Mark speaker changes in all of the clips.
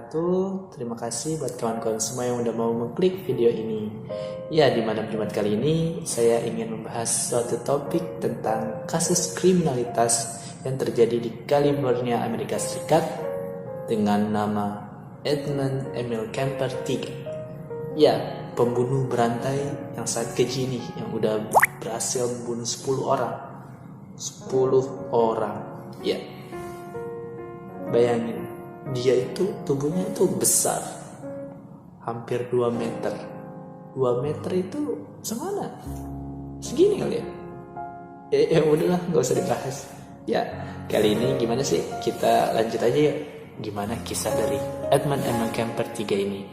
Speaker 1: wabarakatuh. Terima kasih buat kawan-kawan semua yang udah mau mengklik video ini. Ya, di malam Jumat kali ini saya ingin membahas suatu topik tentang kasus kriminalitas yang terjadi di California, Amerika Serikat dengan nama Edmund Emil Kemper III. Ya, pembunuh berantai yang sangat keji nih, yang udah berhasil membunuh 10 orang. 10 orang. Ya. Bayangin, dia itu tubuhnya itu besar, hampir 2 meter. 2 meter itu semana? Segini kali ya? Ya udahlah, gak usah dibahas. Ya, kali ini gimana sih? Kita lanjut aja ya. Gimana kisah dari Edmund Emil Kemper III ini?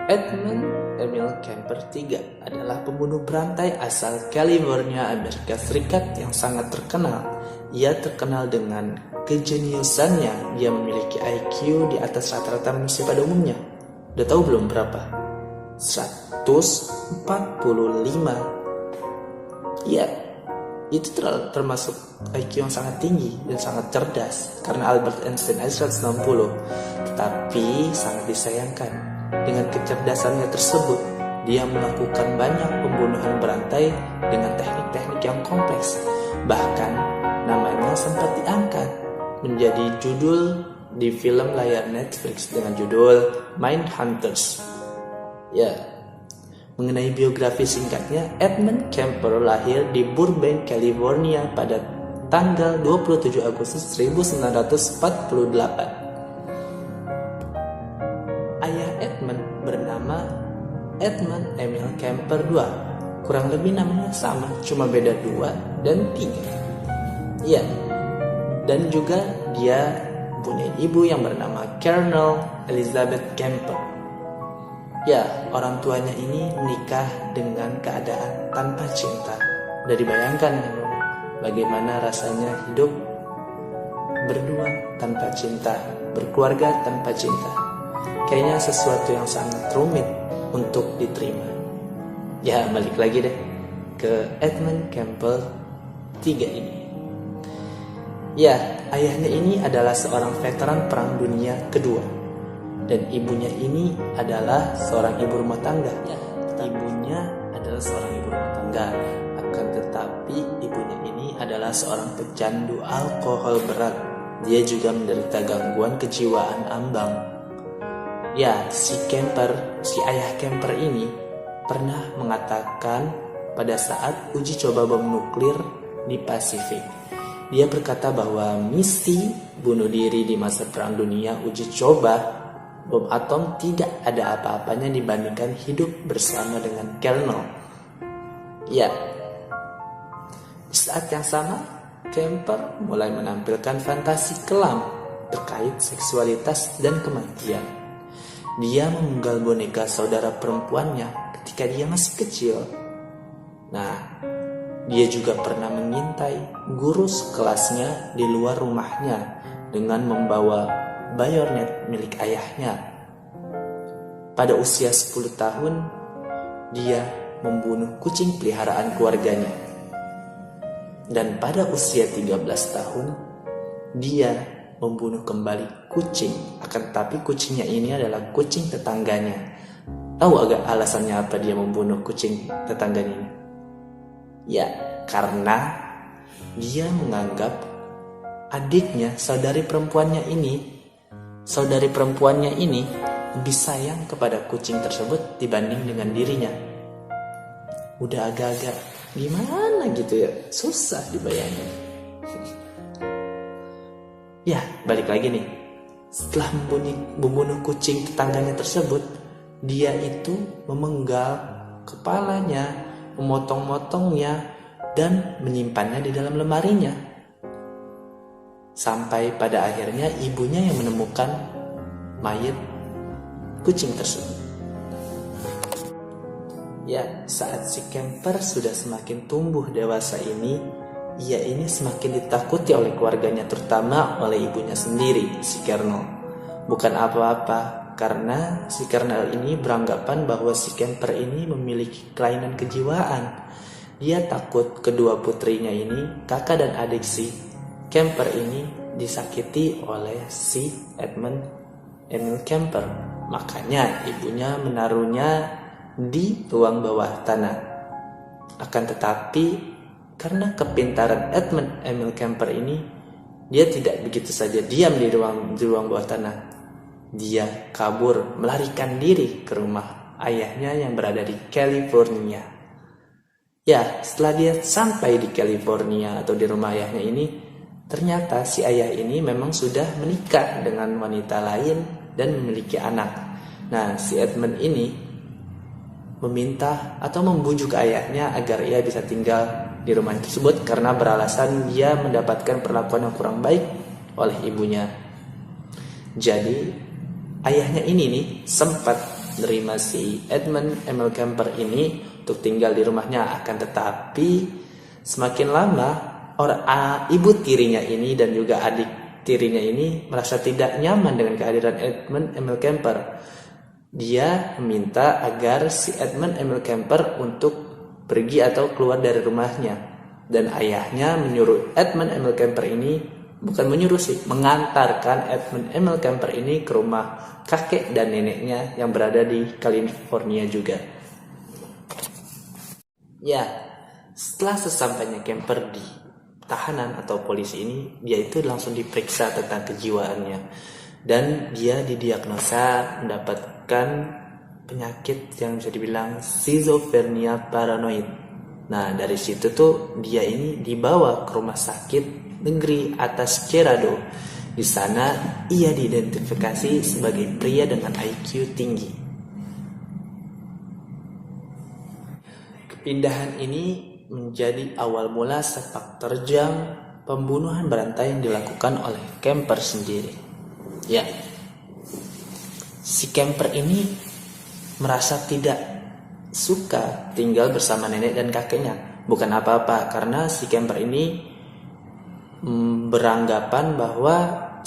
Speaker 1: Edmund Emil Kemper III adalah pembunuh berantai asal California, Amerika Serikat yang sangat terkenal. Ia terkenal dengan kejeniusannya. Dia memiliki IQ di atas rata-rata manusia pada umumnya. Udah tahu belum berapa? 145. Ya, itu termasuk IQ yang sangat tinggi dan sangat cerdas, karena Albert Einstein aja 160. Tetapi sangat disayangkan, dengan kecerdasannya tersebut, dia melakukan banyak pembunuhan berantai dengan teknik-teknik yang kompleks. Bahkan, namanya sempat diangkat menjadi judul di film layar Netflix dengan judul Mindhunters. Ya, mengenai biografi singkatnya, Edmund Kemper lahir di Burbank, California pada tanggal 27 Agustus 1948. Ayah Edmund bernama Edmund Emil Kemper II. Kurang lebih namanya sama, cuma beda 2 dan 3. Iya. Dan juga dia punya ibu yang bernama Colonel Elizabeth Kemper. Ya, orang tuanya ini menikah dengan keadaan tanpa cinta. Udah dibayangkan ya, bagaimana rasanya hidup berdua tanpa cinta, berkeluarga tanpa cinta. Kayaknya sesuatu yang sangat rumit untuk diterima. Ya, balik lagi deh ke Edmund Kemper III ini. Ya, ayahnya ini adalah seorang veteran Perang Dunia Kedua, dan ibunya ini adalah seorang ibu rumah tangga. Ya, ibunya adalah seorang ibu rumah tangga. Akan tetapi ibunya ini adalah seorang pecandu alkohol berat. Dia juga menderita gangguan kejiwaan ambang. Ya, si ayah Kemper ini pernah mengatakan pada saat uji coba bom nuklir di Pasifik. Dia berkata bahwa misi bunuh diri di masa Perang Dunia uji coba bom atom tidak ada apa-apanya dibandingkan hidup bersama dengan Colonel. Ya, di saat yang sama, Kemper mulai menampilkan fantasi kelam terkait seksualitas dan kematian. Dia memenggal boneka saudara perempuannya ketika dia masih kecil. Nah, dia juga pernah mengintai guru sekelasnya di luar rumahnya dengan membawa bayonet milik ayahnya. Pada usia 10 tahun, dia membunuh kucing peliharaan keluarganya. Dan pada usia 13 tahun, dia membunuh kembali kucing, akan tetapi kucingnya ini adalah kucing tetangganya. Tahu agak alasannya apa dia membunuh kucing tetangganya ini? Ya, karena dia menganggap adiknya, saudari perempuannya ini lebih sayang kepada kucing tersebut dibanding dengan dirinya. Udah agak-agak gimana gitu ya, susah dibayangin. Ya, balik lagi nih. Setelah membunuh kucing tetangganya tersebut, dia itu memenggal kepalanya, memotong-motongnya, dan menyimpannya di dalam lemarinya. Sampai pada akhirnya ibunya yang menemukan mayat kucing tersebut. Ya, saat si Kemper sudah semakin tumbuh dewasa ini, ia ini semakin ditakuti oleh keluarganya, terutama oleh ibunya sendiri, si Colonel. Bukan apa-apa, karena si Colonel ini beranggapan bahwa si Kemper ini memiliki kelainan kejiwaan. Dia takut kedua putrinya ini, kakak dan adik si Kemper ini, disakiti oleh si Edmund Emil Kemper. Makanya ibunya menaruhnya di ruang bawah tanah. Akan tetapi karena kepintaran Edmund Emil Kemper ini, dia tidak begitu saja diam di ruang bawah tanah. Dia kabur, melarikan diri ke rumah ayahnya yang berada di California. Ya, setelah dia sampai di California atau di rumah ayahnya ini, ternyata si ayah ini memang sudah menikah dengan wanita lain dan memiliki anak. Nah, si Edmund ini meminta atau membujuk ayahnya agar ia bisa tinggal di rumah tersebut karena beralasan dia mendapatkan perlakuan yang kurang baik oleh ibunya. Jadi ayahnya ini nih sempat menerima si Edmund Emil Kemper ini untuk tinggal di rumahnya, akan tetapi semakin lama ibu tirinya ini dan juga adik tirinya ini merasa tidak nyaman dengan kehadiran Edmund Emil Kemper. Dia meminta agar si Edmund Emil Kemper untuk pergi atau keluar dari rumahnya, dan ayahnya menyuruh Edmund Emil Kemper ini, bukan menyuruh sih, mengantarkan Edmund Emil Kemper ini ke rumah kakek dan neneknya yang berada di California juga. Ya, setelah sesampainya Kemper di tahanan atau polisi ini, dia itu langsung diperiksa tentang kejiwaannya, dan dia didiagnosa mendapatkan penyakit yang bisa dibilang schizophrenia paranoid. Nah, dari situ tuh dia ini dibawa ke rumah sakit negeri atas Cerrado. Di sana ia diidentifikasi sebagai pria dengan IQ tinggi. Kepindahan ini menjadi awal mula sepak terjang pembunuhan berantai yang dilakukan oleh Kemper sendiri. Ya, si Kemper ini merasa tidak suka tinggal bersama nenek dan kakeknya. Bukan apa-apa, karena si Kemper ini beranggapan bahwa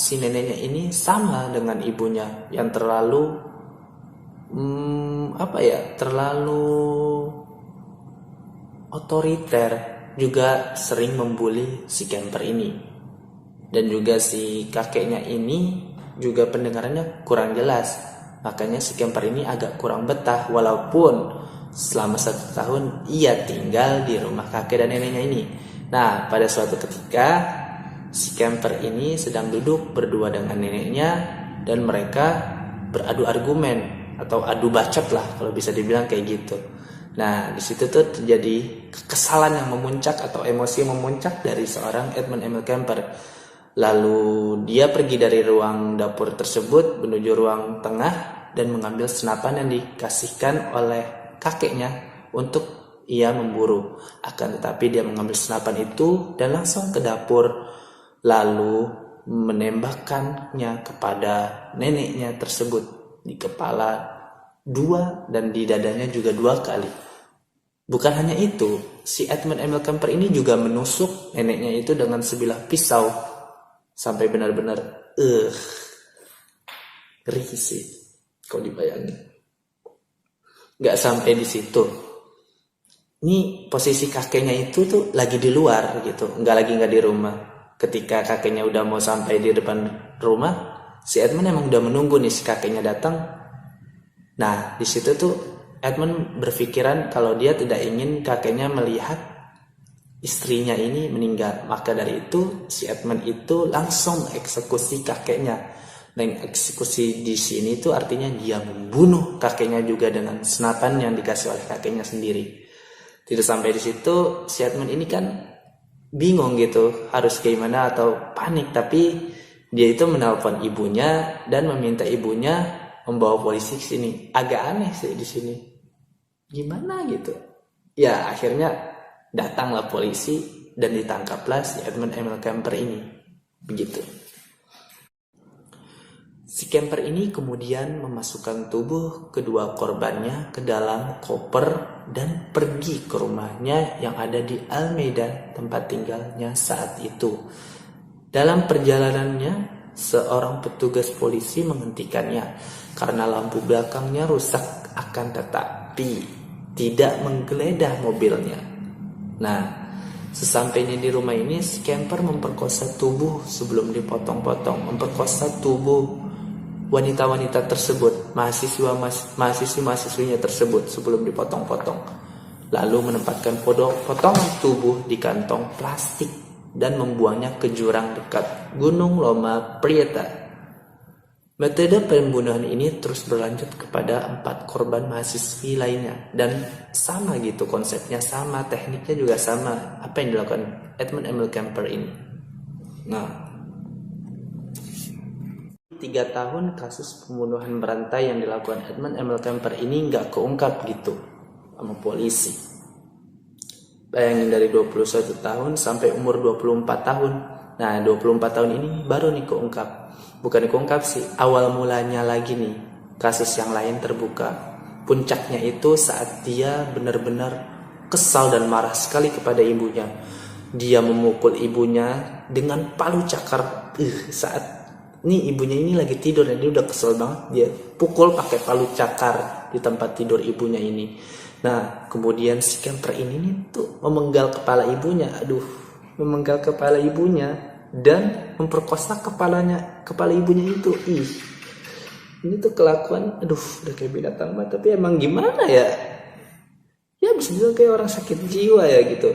Speaker 1: si neneknya ini sama dengan ibunya yang terlalu terlalu otoriter, juga sering membuli si Kemper ini. Dan juga si kakeknya ini juga pendengarannya kurang jelas, makanya si Kemper ini agak kurang betah walaupun selama 1 tahun ia tinggal di rumah kakek dan neneknya ini. Nah, pada suatu ketika si Kemper ini sedang duduk berdua dengan neneknya dan mereka beradu argumen atau adu bacot lah kalau bisa dibilang kayak gitu. Nah, di situ tuh terjadi kekesalan yang memuncak atau emosi yang memuncak dari seorang Edmund Emil Kemper. Lalu dia pergi dari ruang dapur tersebut menuju ruang tengah dan mengambil senapan yang dikasihkan oleh kakeknya untuk ia memburu. Akan tetapi dia mengambil senapan itu dan langsung ke dapur, lalu menembakkannya kepada neneknya tersebut di kepala 2 dan di dadanya juga 2 kali. Bukan hanya itu, si Edmund Emil Kemper ini juga menusuk neneknya itu dengan sebilah pisau sampai benar-benar ngeri sih kalau dibayangin. Gak sampai di situ. Ini posisi kakeknya itu tuh lagi di luar gitu, nggak di rumah. Ketika kakeknya udah mau sampai di depan rumah, si Edmund emang udah menunggu nih si kakeknya datang. Nah, di situ tuh Edmund berpikiran kalau dia tidak ingin kakeknya melihat istrinya ini meninggal. Maka dari itu si Edmund itu langsung eksekusi kakeknya. Dan eksekusi di sini itu artinya dia membunuh kakeknya juga dengan senapan yang dikasih oleh kakeknya sendiri. Tidak sampai di situ, si Edmund ini kan bingung gitu harus gimana atau panik, tapi dia itu menelpon ibunya dan meminta ibunya membawa polisi ke sini. Agak aneh sih di sini. Gimana gitu? Ya akhirnya datanglah polisi dan ditangkaplah si Edmund Emil Kemper ini. Begitu. Si Kemper ini kemudian memasukkan tubuh kedua korbannya ke dalam koper dan pergi ke rumahnya yang ada di Alameda, tempat tinggalnya saat itu. Dalam perjalanannya, seorang petugas polisi menghentikannya karena lampu belakangnya rusak, akan tetapi tidak menggeledah mobilnya. Nah, sesampainya di rumah ini, si camper memperkosa tubuh sebelum dipotong-potong, memperkosa tubuh wanita-wanita tersebut, mahasiswinya tersebut sebelum dipotong-potong. Lalu menempatkan potongan tubuh di kantong plastik dan membuangnya ke jurang dekat Gunung Loma Prieta. Metode pembunuhan ini terus berlanjut kepada 4 korban mahasiswi lainnya, dan sama gitu konsepnya, sama tekniknya juga sama apa yang dilakukan Edmund Emil Kemper ini. Nah, 3 tahun kasus pembunuhan berantai yang dilakukan Edmund Emil Kemper ini nggak keungkap gitu sama polisi. Bayangin, dari 21 tahun sampai umur 24 tahun. Nah, 24 tahun ini baru nih keungkap. Bukan keungkap sih, awal mulanya lagi nih kasus yang lain terbuka. Puncaknya itu saat dia benar-benar kesal dan marah sekali kepada ibunya. Dia memukul ibunya dengan palu cakar. Saat nih ibunya ini lagi tidur dan dia udah kesel banget, dia pukul pakai palu cakar di tempat tidur ibunya ini. Nah, kemudian si camper ini nih tuh memenggal kepala ibunya. Memenggal kepala ibunya dan memperkosa kepala ibunya itu. Ini tuh kelakuan udah kayak binatang banget. Tapi emang gimana ya, bisa juga kayak orang sakit jiwa ya gitu.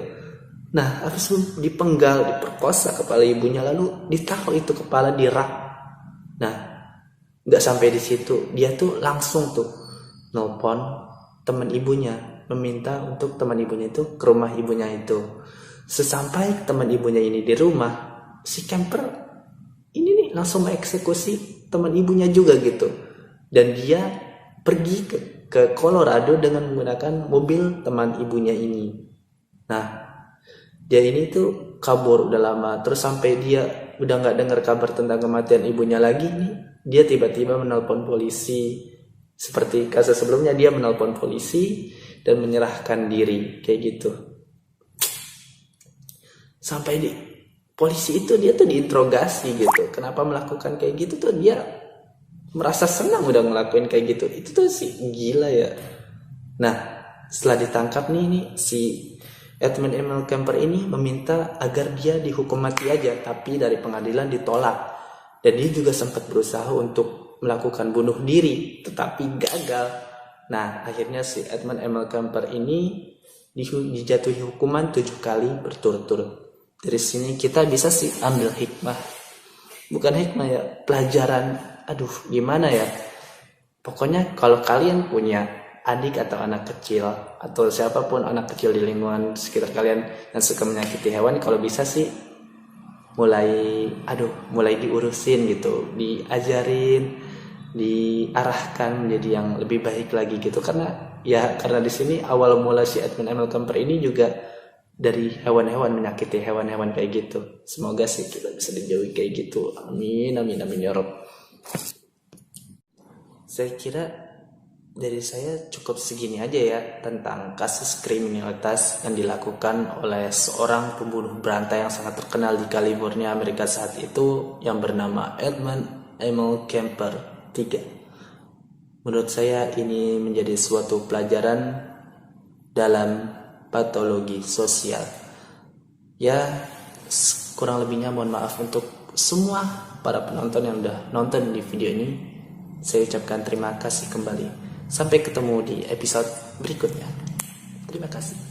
Speaker 1: Nah, habis dipenggal, diperkosa kepala ibunya, lalu ditaruh itu kepala di rak. Nah, nggak sampai di situ, dia tuh langsung tuh nelpon teman ibunya, meminta untuk teman ibunya itu ke rumah ibunya itu. Sesampai teman ibunya ini di rumah, si camper ini nih langsung mengeksekusi teman ibunya juga gitu. Dan dia pergi ke Colorado dengan menggunakan mobil teman ibunya ini. Nah, dia ini tuh kabur udah lama. Terus sampai dia udah nggak dengar kabar tentang kematian ibunya lagi nih, dia tiba-tiba menelpon polisi. Seperti kasus sebelumnya, dia menelpon polisi dan menyerahkan diri kayak gitu. Sampai di polisi itu dia tuh diinterogasi gitu. Kenapa melakukan kayak gitu tuh, dia merasa senang udah ngelakuin kayak gitu. Itu tuh sih gila ya. Nah, setelah ditangkap nih si Edmund Emil Kemper ini meminta agar dia dihukum mati aja, tapi dari pengadilan ditolak. Dan dia juga sempat berusaha untuk melakukan bunuh diri, tetapi gagal. Nah, akhirnya si Edmund Emil Kemper ini dijatuhi hukuman 7 kali berturut-turut. Dari sini kita bisa sih ambil hikmah. Bukan hikmah ya, pelajaran. Gimana ya? Pokoknya kalau kalian punya adik atau anak kecil, atau siapapun anak kecil di lingkungan sekitar kalian yang suka menyakiti hewan, kalau bisa sih mulai diurusin gitu, diajarin, diarahkan menjadi yang lebih baik lagi gitu. Karena di sini awal mula si Edmund Emil Kemper ini juga dari hewan-hewan, menyakiti hewan-hewan kayak gitu. Semoga sih kita bisa dijauhi kayak gitu. Amin, amin, amin ya Rob. Saya kira dari saya cukup segini aja ya tentang kasus kriminalitas yang dilakukan oleh seorang pembunuh berantai yang sangat terkenal di California, Amerika saat itu, yang bernama Edmund Emil Kemper III. Menurut saya ini menjadi suatu pelajaran dalam patologi sosial. Ya, kurang lebihnya mohon maaf untuk semua para penonton yang udah nonton di video ini. Saya ucapkan terima kasih kembali. Sampai ketemu di episode berikutnya. Terima kasih.